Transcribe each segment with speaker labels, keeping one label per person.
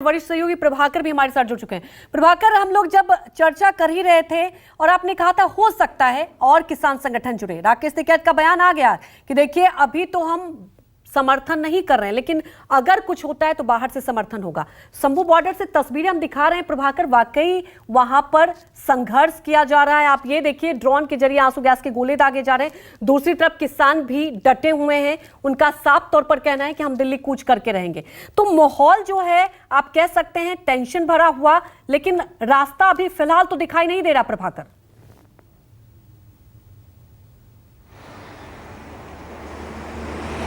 Speaker 1: वरिष्ठ सहयोगी प्रभाकर भी हमारे साथ जुड़ चुके हैं। प्रभाकर, हम लोग जब चर्चा कर ही रहे थे और आपने कहा था हो सकता है और किसान संगठन जुड़े, राकेश टिकैत का बयान आ गया कि देखिए अभी तो हम समर्थन नहीं कर रहे हैं, लेकिन अगर कुछ होता है तो बाहर से समर्थन होगा। शंभू बॉर्डर से तस्वीरें हम दिखा रहे हैं प्रभाकर, वाकई वहां पर संघर्ष किया जा रहा है। आप ये देखिए, ड्रोन के जरिए आंसू गैस के गोले दागे जा रहे हैं। दूसरी तरफ किसान भी डटे हुए हैं, उनका साफ तौर पर कहना है कि हम दिल्ली कूच करके रहेंगे। तो माहौल जो है आप कह सकते हैं टेंशन भरा हुआ, लेकिन रास्ता अभी फिलहाल तो दिखाई नहीं दे रहा। प्रभाकर,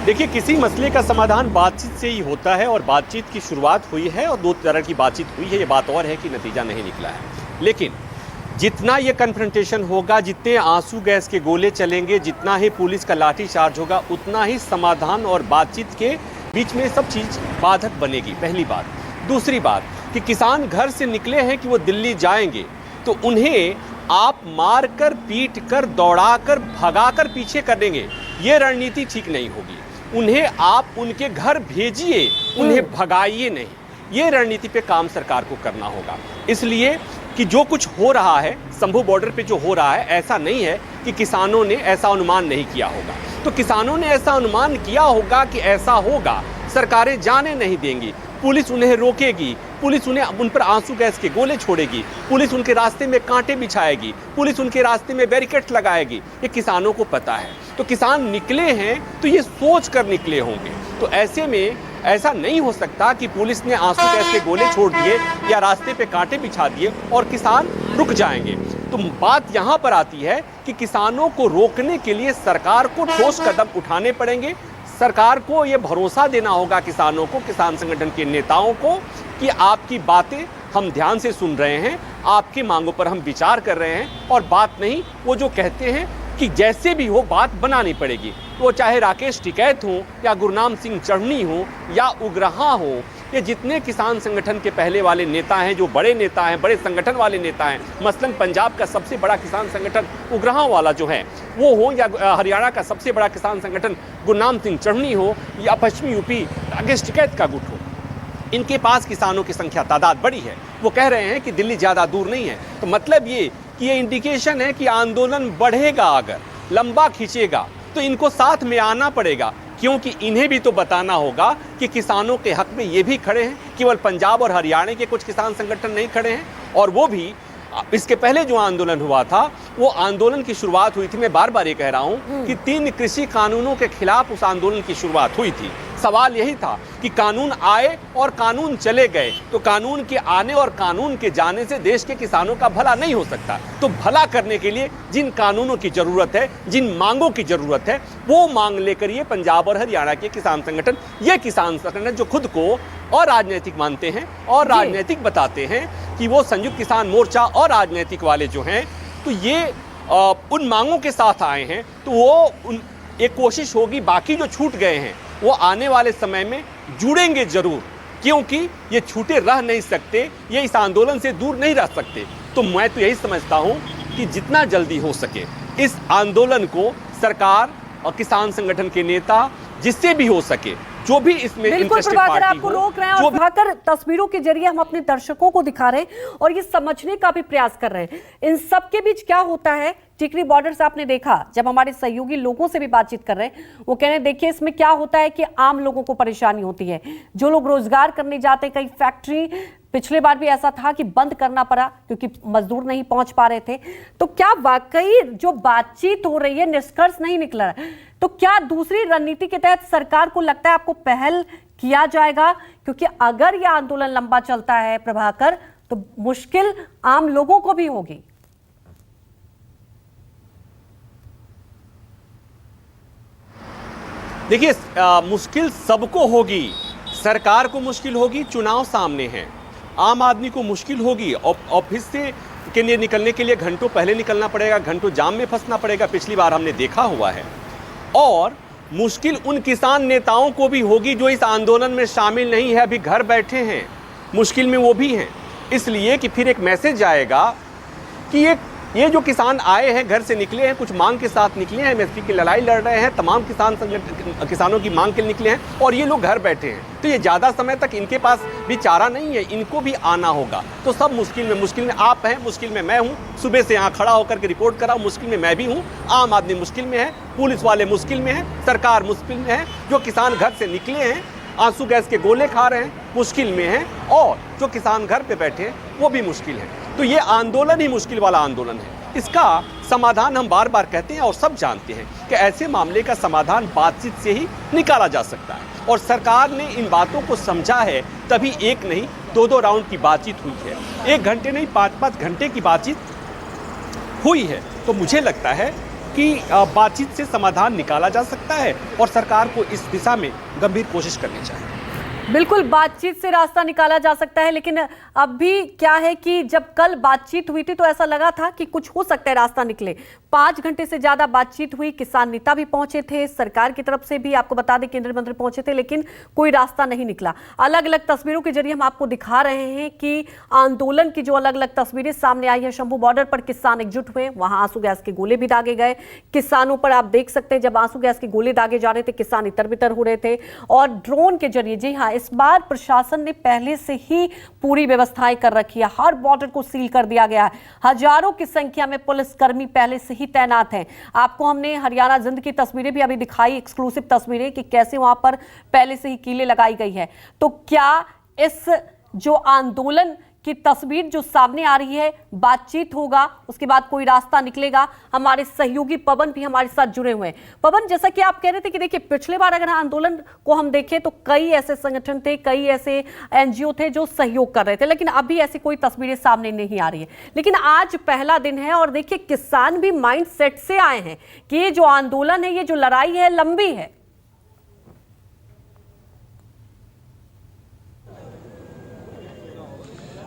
Speaker 2: देखिए, किसी मसले का समाधान बातचीत से ही होता है और बातचीत की शुरुआत हुई है और दो तरह की बातचीत हुई है। ये बात और है कि नतीजा नहीं निकला है, लेकिन जितना ये कन्फ्रंटेशन होगा, जितने आंसू गैस के गोले चलेंगे, जितना ही पुलिस का लाठी चार्ज होगा, उतना ही समाधान और बातचीत के बीच में सब चीज़ बाधक बनेगी। पहली बात। दूसरी बात कि किसान घर से निकले हैं कि वो दिल्ली जाएंगे, तो उन्हें आप मार कर, पीट कर, दौड़ा कर, भगा कर पीछे कर देंगे, ये रणनीति ठीक नहीं होगी। उन्हें आप उनके घर भेजिए, उन्हें भगाइए नहीं। ये रणनीति पे काम सरकार को करना होगा। इसलिए कि जो कुछ हो रहा है शंभू बॉर्डर पे, जो हो रहा है, ऐसा नहीं है कि किसानों ने ऐसा अनुमान नहीं किया होगा। तो किसानों ने ऐसा अनुमान किया होगा कि ऐसा होगा। सरकारें जाने नहीं देंगी, पुलिस उन्हें रोकेगी, पुलिस उन पर आंसू गैस के गोले छोड़ेगी, पुलिस उनके रास्ते में कांटे बिछाएगी, पुलिस उनके रास्ते में बैरिकेड लगाएगी। ये किसानों को पता है। तो किसान निकले हैं तो ये सोच कर निकले होंगे। तो ऐसे में ऐसा नहीं हो सकता कि पुलिस ने आंसू गैस के गोले छोड़ दिए या रास्ते पे कांटे बिछा दिए और किसान रुक जाएंगे। तो बात यहाँ पर आती है कि किसानों को रोकने के लिए सरकार को ठोस कदम उठाने पड़ेंगे। सरकार को ये भरोसा देना होगा किसानों को, किसान संगठन के नेताओं को, कि आपकी बातें हम ध्यान से सुन रहे हैं, आपकी मांगों पर हम विचार कर रहे हैं, और बात नहीं, वो जो कहते हैं कि जैसे भी हो बात बनानी पड़ेगी। तो चाहे राकेश टिकैत हो या गुरनाम सिंह चढ़नी हो या उग्रहा हो, ये जितने किसान संगठन के पहले वाले नेता हैं, जो बड़े नेता हैं, बड़े संगठन वाले नेता हैं, मसलन पंजाब का सबसे बड़ा किसान संगठन उग्रहा वाला जो है वो हो, या हरियाणा का सबसे बड़ा किसान संगठन गुरनाम सिंह चढ़नी हो, या पश्चिमी यूपी राकेश टिकैत का गुट हो, इनके पास किसानों की संख्या तादाद बड़ी है। वो कह रहे हैं कि दिल्ली ज़्यादा दूर नहीं है। तो मतलब ये कि ये इंडिकेशन है कि आंदोलन बढ़ेगा, अगर लंबा खींचेगा तो इनको साथ में आना पड़ेगा, क्योंकि इन्हें भी तो बताना होगा कि किसानों के हक में ये भी खड़े हैं। केवल पंजाब और हरियाणा के कुछ किसान संगठन नहीं खड़े हैं, और वो भी इसके पहले जो आंदोलन हुआ था, वो आंदोलन की शुरुआत हुई थी, मैं बार बार ये कह रहा हूँ कि 3 कृषि कानूनों के खिलाफ उस आंदोलन की शुरुआत हुई थी। सवाल यही था कि कानून आए और कानून चले गए, तो कानून के आने और कानून के जाने से देश के किसानों का भला नहीं हो सकता। तो भला करने के लिए जिन कानूनों की जरूरत है, जिन मांगों की जरूरत है, वो मांग लेकर ये पंजाब और हरियाणा के किसान संगठन, ये किसान संगठन जो खुद को और राजनीतिक मानते हैं और राजनीतिक बताते हैं कि वो संयुक्त किसान मोर्चा और राजनीतिक वाले जो हैं, तो ये उन मांगों के साथ आए हैं। तो वो एक कोशिश होगी, बाकी जो छूट गए हैं वो आने वाले समय में जुड़ेंगे जरूर, क्योंकि ये छूटे रह नहीं सकते, ये इस आंदोलन से दूर नहीं रह सकते। तो मैं तो यही समझता हूं कि जितना जल्दी हो सके इस आंदोलन को सरकार और किसान संगठन के नेता, जिससे भी हो सके, जो भी इसमें इंटरेस्टेड पार्टी
Speaker 1: आपको रोक रहे हैं, और प्रभाकर, तस्वीरों के जरिए हम अपने दर्शकों को दिखा रहे हैं और ये समझने का भी प्रयास कर रहे हैं इन सब के बीच क्या होता है। टिकरी बॉर्डर से आपने देखा, जब हमारे सहयोगी लोगों से भी बातचीत कर रहे हैं, वो कह रहे हैं देखिए इसमें क्या होता है कि आम लोगों को परेशानी होती है। जो लोग रोजगार करने जाते हैं, कई फैक्ट्री पिछले बार भी ऐसा था कि बंद करना पड़ा क्योंकि मजदूर नहीं पहुंच पा रहे थे। तो क्या वाकई जो बातचीत हो रही है निष्कर्ष नहीं निकला है? तो क्या दूसरी रणनीति के तहत सरकार को लगता है आपको पहल किया जाएगा? क्योंकि अगर यह आंदोलन लंबा चलता है प्रभाकर, तो मुश्किल आम लोगों को भी होगी।
Speaker 2: देखिए, मुश्किल सबको होगी। सरकार को मुश्किल होगी, चुनाव सामने हैं। आम आदमी को मुश्किल होगी, ऑफिस से के लिए निकलने के लिए घंटों पहले निकलना पड़ेगा, घंटों जाम में फंसना पड़ेगा, पिछली बार हमने देखा हुआ है। और मुश्किल उन किसान नेताओं को भी होगी जो इस आंदोलन में शामिल नहीं है, अभी घर बैठे हैं, मुश्किल में वो भी हैं। इसलिए कि फिर एक मैसेज आएगा कि ये ये जो किसान आए हैं, घर से निकले हैं, कुछ मांग के साथ निकले हैं, एमएसपी की लड़ाई लड़ रहे हैं, तमाम किसानों की मांग के लिए निकले हैं और ये लोग घर बैठे हैं। तो ये ज़्यादा समय तक इनके पास भी चारा नहीं है, इनको भी आना होगा। तो सब मुश्किल में आप हैं, मुश्किल में मैं हूँ, सुबह से यहाँ खड़ा होकर के रिपोर्ट कर रहा हूँ, मुश्किल में मैं भी हूँ, आम आदमी मुश्किल में है, पुलिस वाले मुश्किल में है, सरकार मुश्किल में है, जो किसान घर से निकले हैं आंसू गैस के गोले खा रहे हैं मुश्किल में हैं, और जो किसान घर पे बैठे हैं वो भी मुश्किल है। तो ये आंदोलन ही मुश्किल वाला आंदोलन है। इसका समाधान हम बार बार कहते हैं और सब जानते हैं कि ऐसे मामले का समाधान बातचीत से ही निकाला जा सकता है, और सरकार ने इन बातों को समझा है, तभी एक नहीं 2-2 राउंड की बातचीत हुई है। 1 घंटे नहीं 5-5 घंटे की बातचीत हुई है। तो मुझे लगता है कि बातचीत से समाधान निकाला जा सकता है और सरकार को इस दिशा में गंभीर कोशिश करनी चाहिए।
Speaker 1: बिल्कुल, बातचीत से रास्ता निकाला जा सकता है, लेकिन अभी क्या है कि जब कल बातचीत हुई थी तो ऐसा लगा था कि कुछ हो सकता है रास्ता निकले। 5 घंटे से ज्यादा बातचीत हुई, किसान नेता भी पहुंचे थे, सरकार की तरफ से भी आपको बता दें केंद्रीय मंत्री पहुंचे थे, लेकिन कोई रास्ता नहीं निकला। अलग अलग तस्वीरों के जरिए हम आपको दिखा रहे हैं कि आंदोलन की जो अलग अलग तस्वीरें सामने आई है। शंभू बॉर्डर पर किसान एकजुट हुए, वहां आंसू गैस के गोले भी दागे गए। किसानों पर आप देख सकते हैं, जब आंसू गैस के गोले दागे जा रहे थे, किसान इतर बितर हो रहे थे। और ड्रोन के जरिए, जी हाँ, इस बार प्रशासन ने पहले से ही पूरी व्यवस्थाएं कर रखी है, हर बॉर्डर को सील कर दिया गया है। हजारों की संख्या में पुलिसकर्मी पहले से ही तैनात हैं। आपको हमने हरियाणा जिंद की तस्वीरें भी अभी दिखाई, एक्सक्लूसिव तस्वीरें, कि कैसे वहां पर पहले से ही कीलें लगाई गई है। तो क्या इस जो आंदोलन की तस्वीर जो सामने आ रही है, बातचीत होगा, उसके बाद कोई रास्ता निकलेगा? हमारे सहयोगी पवन भी हमारे साथ जुड़े हुए हैं। पवन, जैसा कि आप कह रहे थे कि देखिए, पिछले बार अगर आंदोलन को हम देखें तो कई ऐसे संगठन थे, कई ऐसे एनजीओ थे जो सहयोग कर रहे थे, लेकिन अभी ऐसी कोई तस्वीरें सामने नहीं आ रही है। लेकिन आज पहला दिन है और देखिए, किसान भी माइंड सेट से आए हैं कि ये जो आंदोलन है, ये जो लड़ाई है, लंबी है।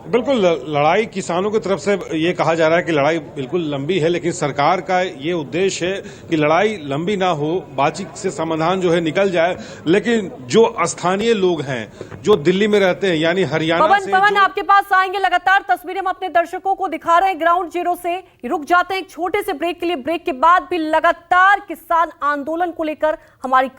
Speaker 3: बिल्कुल, लड़ाई किसानों की तरफ से ये कहा जा रहा है कि लड़ाई बिल्कुल लंबी है, लेकिन सरकार का ये उद्देश्य है कि लड़ाई लंबी ना हो, बातचीत से समाधान जो है निकल जाए। लेकिन जो स्थानीय लोग हैं, जो दिल्ली में रहते हैं, यानी हरियाणा से
Speaker 1: पवन आपके पास आएंगे। लगातार तस्वीरें हम अपने दर्शकों को दिखा रहे हैं ग्राउंड जीरो से। रुक जाते हैं एक छोटे से ब्रेक के लिए, ब्रेक के बाद भी लगातार किसान आंदोलन को लेकर हमारी